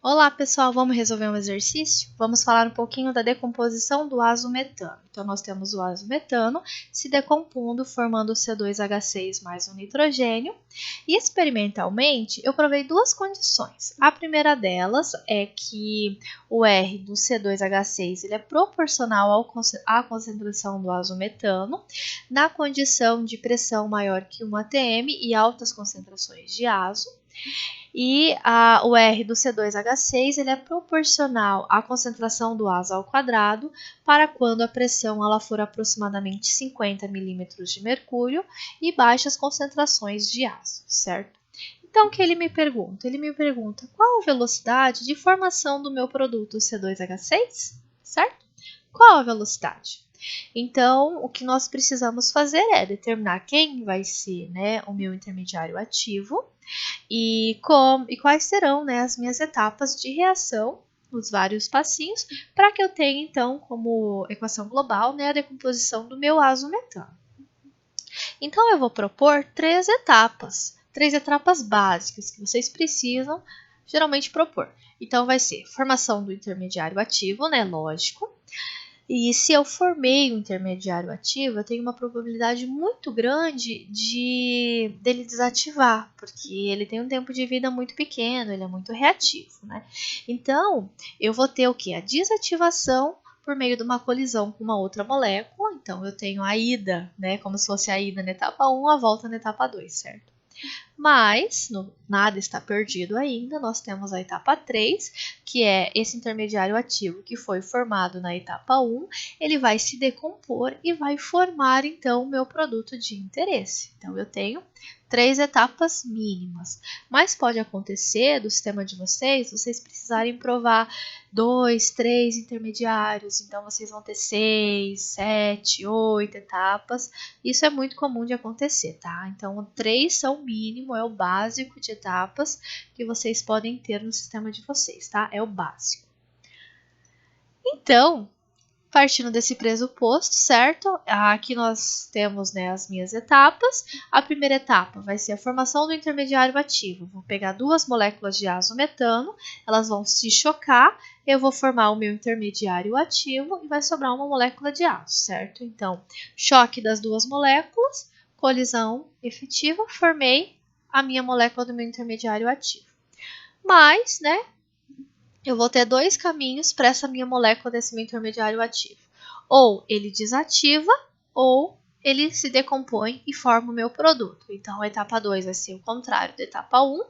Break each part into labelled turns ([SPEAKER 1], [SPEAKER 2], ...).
[SPEAKER 1] Olá pessoal, vamos resolver um exercício? Vamos falar um pouquinho da decomposição do azometano. Então nós temos o azometano se decompondo, formando o C2H6 mais um nitrogênio. E experimentalmente eu provei duas condições. A primeira delas é que o R do C2H6 ele é proporcional à concentração do azometano na condição de pressão maior que 1 atm e altas concentrações de azo. E o R do C2H6 ele é proporcional à concentração do azo ao quadrado para quando a pressão ela for aproximadamente 50 milímetros de mercúrio e baixas concentrações de azo, certo? Então, o que ele me pergunta? Ele me pergunta qual a velocidade de formação do meu produto C2H6, certo? Qual a velocidade? Então, o que nós precisamos fazer é determinar quem vai ser, o meu intermediário ativo e quais serão, as minhas etapas de reação, os vários passinhos, para que eu tenha, então, como equação global, a decomposição do meu azometano. Então, eu vou propor três etapas básicas que vocês precisam geralmente propor. Então, vai ser formação do intermediário ativo, lógico. E se eu formei um intermediário ativo, eu tenho uma probabilidade muito grande dele desativar, porque ele tem um tempo de vida muito pequeno, ele é muito reativo, Então, eu vou ter o quê? A desativação por meio de uma colisão com uma outra molécula. Então, eu tenho a ida, como se fosse a ida na etapa 1, a volta na etapa 2, certo? Mas nada está perdido ainda, nós temos a etapa 3, que é esse intermediário ativo que foi formado na etapa 1, ele vai se decompor e vai formar então o meu produto de interesse. Então eu tenho 3 etapas mínimas, mas pode acontecer do sistema de vocês precisarem provar 2, 3 intermediários, então vocês vão ter 6, 7, 8 etapas. Isso é muito comum de acontecer, tá? Então, 3 são o mínimo, é o básico de etapas que vocês podem ter no sistema de vocês, tá? É o básico. Então, partindo desse pressuposto, certo? Aqui nós temos as minhas etapas. A primeira etapa vai ser a formação do intermediário ativo. Vou pegar duas moléculas de azometano, elas vão se chocar, eu vou formar o meu intermediário ativo e vai sobrar uma molécula de azo, certo? Então, choque das duas moléculas, colisão efetiva, formei a minha molécula do meu intermediário ativo. Mas, eu vou ter dois caminhos para essa minha molécula desse meu intermediário ativo. Ou ele desativa, ou ele se decompõe e forma o meu produto. Então, a etapa 2 vai ser o contrário da etapa 1,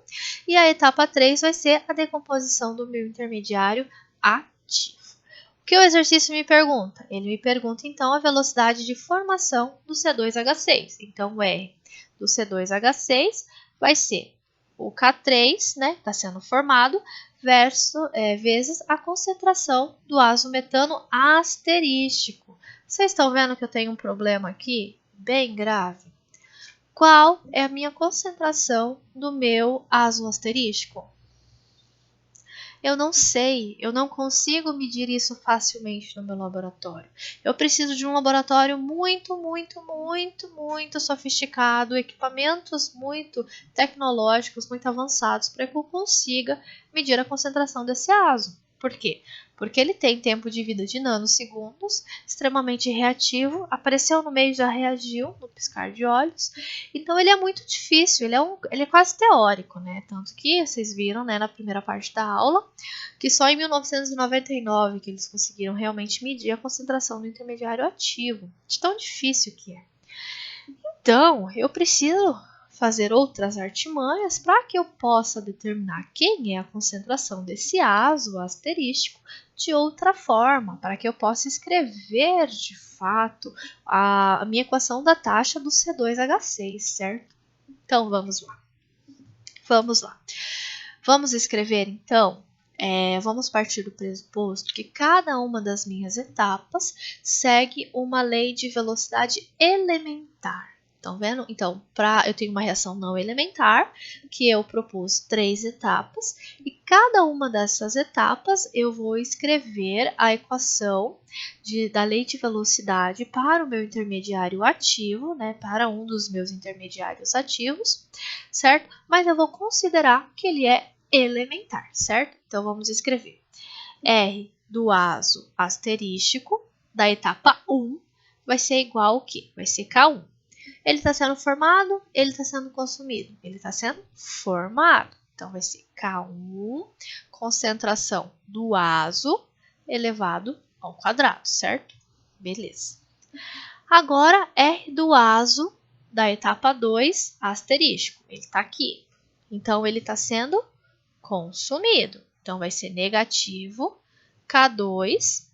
[SPEAKER 1] e a etapa 3 vai ser a decomposição do meu intermediário ativo. O que o exercício me pergunta? Ele me pergunta, então, a velocidade de formação do C2H6. Então, o R do C2H6 vai ser o K3, está sendo formado, vezes a concentração do azometano asterístico. Vocês estão vendo que eu tenho um problema aqui bem grave? Qual é a minha concentração do meu azo asterístico? Eu não sei, eu não consigo medir isso facilmente no meu laboratório. Eu preciso de um laboratório muito sofisticado, equipamentos muito tecnológicos, muito avançados, para que eu consiga medir a concentração desse azo. Por quê? Porque ele tem tempo de vida de nanosegundos, extremamente reativo, apareceu no meio e já reagiu no piscar de olhos. Então ele é muito difícil, ele é quase teórico, Tanto que vocês viram, na primeira parte da aula, que só em 1999 que eles conseguiram realmente medir a concentração do intermediário ativo, de tão difícil que é. Então, eu preciso fazer outras artimanhas para que eu possa determinar quem é a concentração desse azo asterístico de outra forma, para que eu possa escrever de fato a minha equação da taxa do C2H6, certo? Então, vamos lá. Vamos escrever, então, vamos partir do pressuposto que cada uma das minhas etapas segue uma lei de velocidade elementar. Estão vendo? Então, eu tenho uma reação não elementar, que eu propus 3 etapas, e cada uma dessas etapas eu vou escrever a equação da lei de velocidade para o meu intermediário ativo, para um dos meus intermediários ativos, certo? Mas eu vou considerar que ele é elementar, certo? Então, vamos escrever R do azo asterístico da etapa 1 vai ser igual ao quê? Vai ser K1. Ele está sendo formado, ele está sendo consumido. Ele está sendo formado. Então, vai ser K1, concentração do azo elevado ao quadrado, certo? Beleza. Agora, R do azo da etapa 2, asterístico. Ele está aqui. Então, ele está sendo consumido. Então, vai ser negativo K2,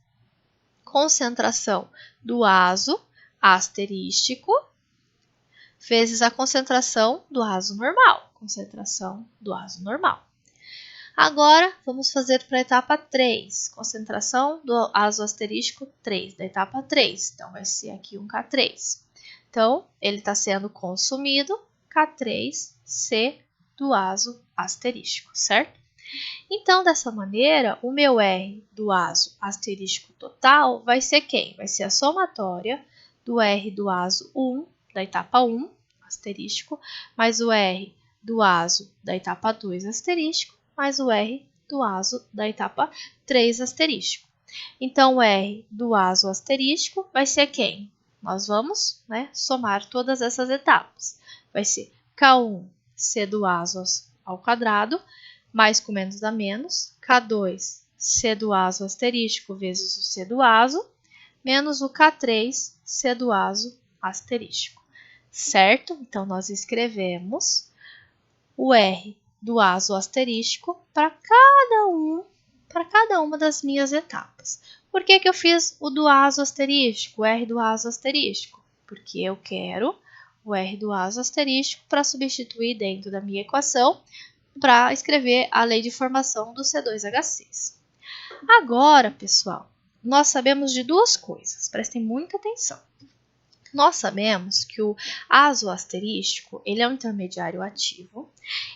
[SPEAKER 1] concentração do azo asterístico, vezes a concentração do azo normal. Concentração do azo normal. Agora, vamos fazer para a etapa 3. Concentração do azo asterístico 3, da etapa 3. Então, vai ser aqui um K3. Então, ele está sendo consumido, K3C do azo asterístico, certo? Então, dessa maneira, o meu R do azo asterístico total vai ser quem? Vai ser a somatória do R do azo 1, da etapa 1, asterístico, mais o R do azo da etapa 2, asterístico, mais o R do azo da etapa 3, asterístico. Então, o R do azo asterístico vai ser quem? Nós vamos, somar todas essas etapas. Vai ser K1, C do azo ao quadrado, mais com menos dá menos, K2, C do azo asterístico vezes o C do azo, menos o K3, C do azo asterístico. Certo? Então, nós escrevemos o R do azo asterístico para cada uma das minhas etapas. Por que eu fiz o do azo asterístico, o R do azo asterístico? Porque eu quero o R do azo asterístico para substituir dentro da minha equação para escrever a lei de formação do C2H6. Agora, pessoal, nós sabemos de duas coisas, prestem muita atenção. Nós sabemos que o azo asterístico, ele é um intermediário ativo,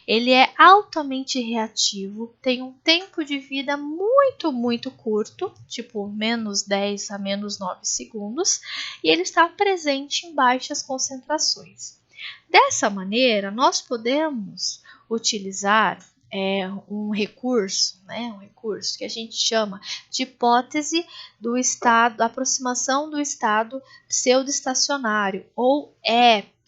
[SPEAKER 1] ele é altamente reativo, tem um tempo de vida muito curto, tipo menos 10 a menos 9 segundos, e ele está presente em baixas concentrações. Dessa maneira, nós podemos utilizar um recurso que a gente chama de hipótese do estado, da aproximação do estado pseudoestacionário, ou EP.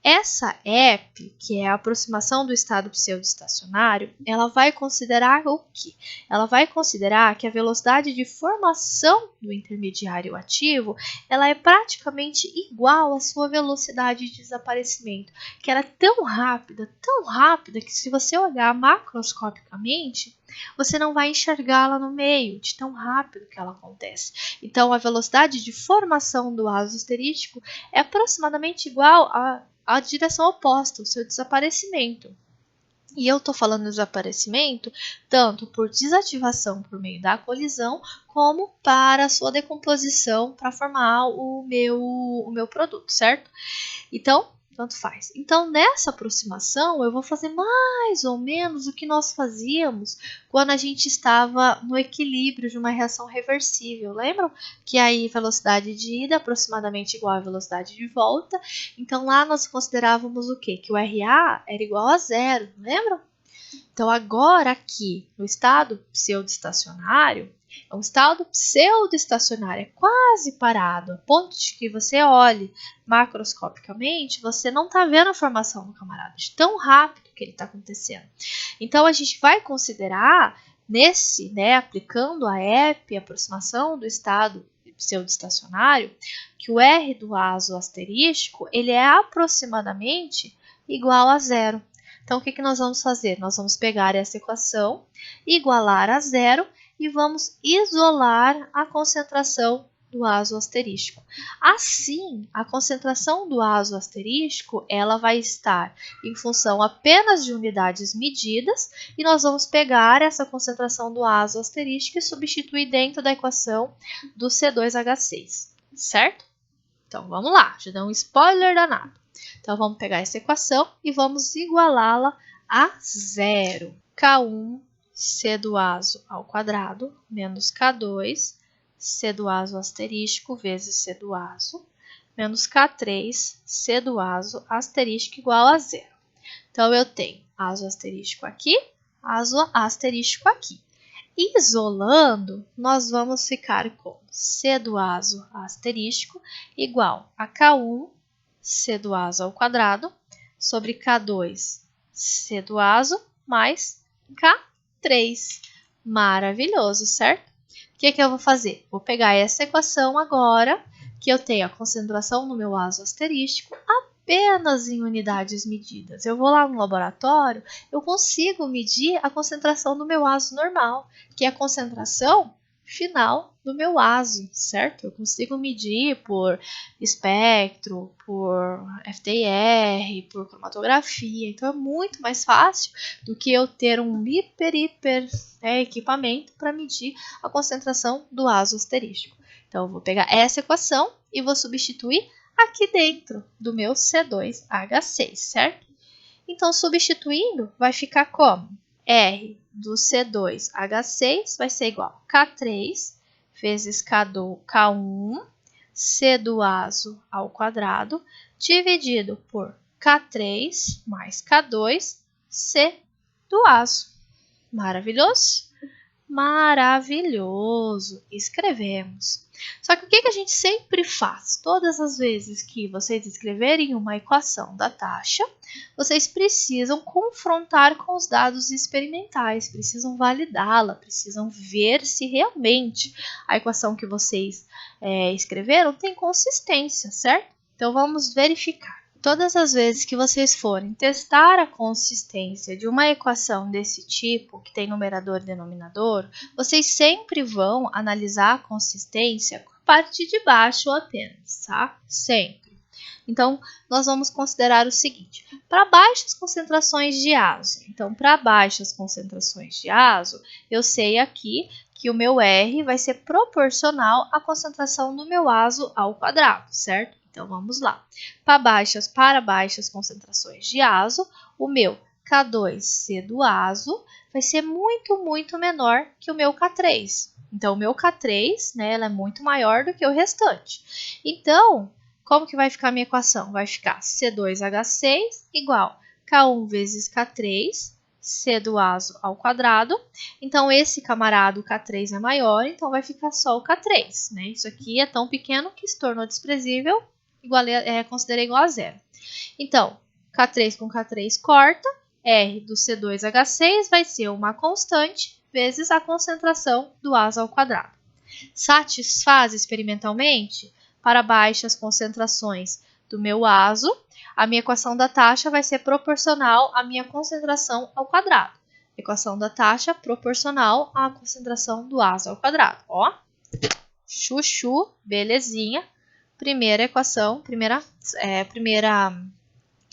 [SPEAKER 1] Essa EP, que é a aproximação do estado pseudoestacionário, ela vai considerar o quê? Ela vai considerar que a velocidade de formação do intermediário ativo ela é praticamente igual à sua velocidade de desaparecimento, que ela é tão rápida, que se você olhar macroscopicamente, você não vai enxergá-la no meio, de tão rápido que ela acontece. Então, a velocidade de formação do azo asterístico é aproximadamente igual a direção oposta, o seu desaparecimento. E eu estou falando de desaparecimento tanto por desativação por meio da colisão, como para a sua decomposição para formar o meu produto, certo? Então, tanto faz. Então, nessa aproximação, eu vou fazer mais ou menos o que nós fazíamos quando a gente estava no equilíbrio de uma reação reversível. Lembram? Que aí velocidade de ida é aproximadamente igual à velocidade de volta. Então, lá nós considerávamos o quê? Que o RA era igual a zero, lembram? Então, agora aqui, no estado pseudoestacionário, é um estado pseudoestacionário, é quase parado, a ponto de que você olhe macroscopicamente, você não está vendo a formação do camarada, de tão rápido que ele está acontecendo. Então, a gente vai considerar nesse, aplicando a EP, a aproximação do estado pseudoestacionário, que o R do azo asterístico, ele é aproximadamente igual a zero. Então, o que nós vamos fazer? Nós vamos pegar essa equação, igualar a zero e vamos isolar a concentração do azo asterístico. Assim, a concentração do azo asterístico ela vai estar em função apenas de unidades medidas e nós vamos pegar essa concentração do azo asterístico e substituir dentro da equação do C2H6, certo? Então, vamos lá, já deu um spoiler danado. Então, vamos pegar essa equação e vamos igualá-la a zero. K1, C do azo ao quadrado, menos K2, C do azo asterístico, vezes C do azo, menos K3, C do azo asterístico igual a zero. Então, eu tenho azo asterístico aqui, asterístico aqui. Isolando, nós vamos ficar com C do azo asterístico igual a K1 C do azo ao quadrado sobre K2 C do azo mais K3. Maravilhoso, certo? O que eu vou fazer? Vou pegar essa equação agora, que eu tenho a concentração no meu azo asterístico apenas em unidades medidas. Eu vou lá no laboratório, eu consigo medir a concentração do meu azo normal, que é a concentração final do meu azo, certo? Eu consigo medir por espectro, por FTIR, por cromatografia. Então, é muito mais fácil do que eu ter um hiper equipamento para medir a concentração do azo asterístico. Então, eu vou pegar essa equação e vou substituir aqui dentro do meu C2H6, certo? Então, substituindo, vai ficar como? R do C2H6 vai ser igual a K3 vezes K1 C do azo ao quadrado dividido por K3 mais K2 C do azo. Maravilhoso? Maravilhoso! Escrevemos. Só que o que a gente sempre faz? Todas as vezes que vocês escreverem uma equação da taxa, vocês precisam confrontar com os dados experimentais, precisam validá-la, precisam ver se realmente a equação que vocês escreveram tem consistência, certo? Então, vamos verificar. Todas as vezes que vocês forem testar a consistência de uma equação desse tipo, que tem numerador e denominador, vocês sempre vão analisar a consistência com a parte de baixo apenas, tá? Sempre. Então, nós vamos considerar o seguinte, para baixas concentrações de azo. Então, para baixas concentrações de azo, eu sei aqui que o meu R vai ser proporcional à concentração do meu azo ao quadrado, certo? Então, vamos lá. Para baixas concentrações de azo, o meu K2C do azo vai ser muito menor que o meu K3. Então, o meu K3, né, ela é muito maior do que o restante. Então, como que vai ficar a minha equação? Vai ficar C2H6 igual K1 vezes K3, C do azo ao quadrado. Então, esse camarada, o K3, é maior, então vai ficar só o K3. Né? Isso aqui é tão pequeno que se tornou desprezível, considerei igual a zero. Então, K3 com K3 corta, R do C2H6 vai ser uma constante vezes a concentração do azo ao quadrado. Satisfaz experimentalmente? Para baixas concentrações do meu azo, a minha equação da taxa vai ser proporcional à minha concentração ao quadrado. Equação da taxa proporcional à concentração do azo ao quadrado. Ó, chuchu, belezinha. Primeira equação, primeira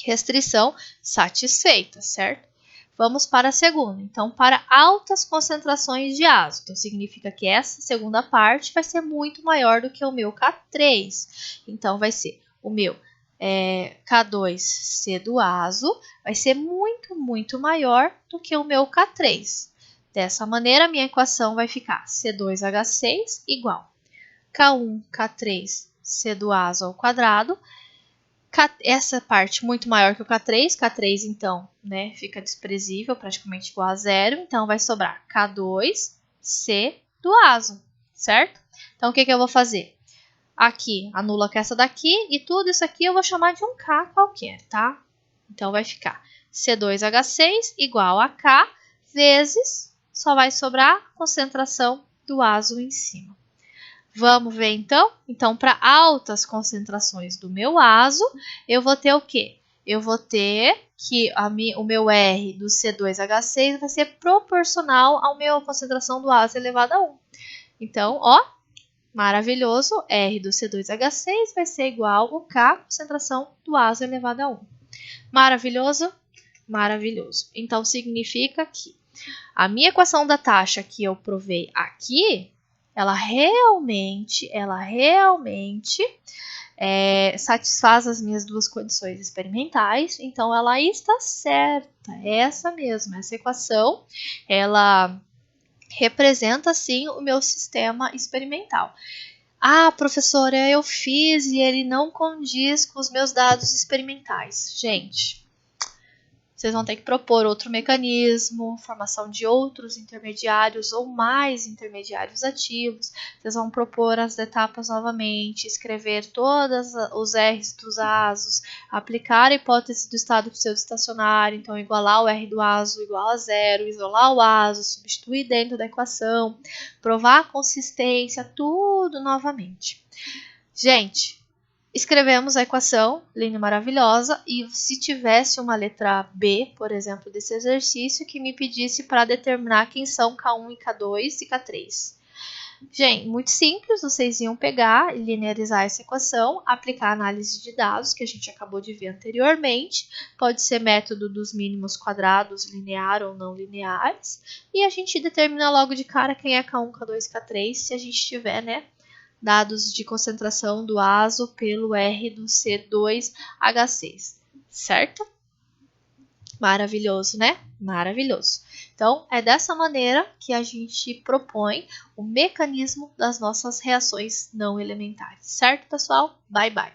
[SPEAKER 1] restrição satisfeita, certo? Vamos para a segunda. Então, para altas concentrações de azo. Então, significa que essa segunda parte vai ser muito maior do que o meu K3. Então, vai ser o meu K2C do azo vai ser muito maior do que o meu K3. Dessa maneira, a minha equação vai ficar C2H6 igual K1, K3, C do azo ao quadrado. Essa parte muito maior que o K3. K3, então, né, fica desprezível, praticamente igual a zero. Então, vai sobrar K2, C do azo, certo? Então, o que eu vou fazer? Aqui, anula com essa daqui e tudo isso aqui eu vou chamar de um K qualquer, tá? Então, vai ficar C2H6 igual a K vezes, só vai sobrar a concentração do azo em cima. Vamos ver, então? Então, para altas concentrações do meu azo, eu vou ter o quê? Eu vou ter que o meu R do C2H6 vai ser proporcional à minha concentração do azo elevado a 1. Então, ó, maravilhoso, R do C2H6 vai ser igual ao K, concentração do azo elevado a 1. Maravilhoso? Maravilhoso. Então, significa que a minha equação da taxa que eu provei aqui, ela realmente satisfaz as minhas duas condições experimentais, então ela está certa, essa mesmo, essa equação, ela representa, sim, o meu sistema experimental. Ah, professora, eu fiz e ele não condiz com os meus dados experimentais. Gente, Vocês vão ter que propor outro mecanismo, formação de outros intermediários ou mais intermediários ativos. Vocês vão propor as etapas novamente, escrever todos os R's dos ASOs, aplicar a hipótese do estado pseudoestacionário, então igualar o R do ASO igual a zero, isolar o ASO, substituir dentro da equação, provar a consistência, tudo novamente. Gente, escrevemos a equação, linha maravilhosa, e se tivesse uma letra B, por exemplo, desse exercício, que me pedisse para determinar quem são K1 e K2 e K3. Gente, muito simples, vocês iam pegar e linearizar essa equação, aplicar a análise de dados, que a gente acabou de ver anteriormente, pode ser método dos mínimos quadrados, linear ou não lineares, e a gente determina logo de cara quem é K1, K2 K3, se a gente tiver, né, dados de concentração do azo pelo R do C2H6, certo? Maravilhoso, né? Maravilhoso. Então, é dessa maneira que a gente propõe o mecanismo das nossas reações não elementares, certo, pessoal? Bye, bye!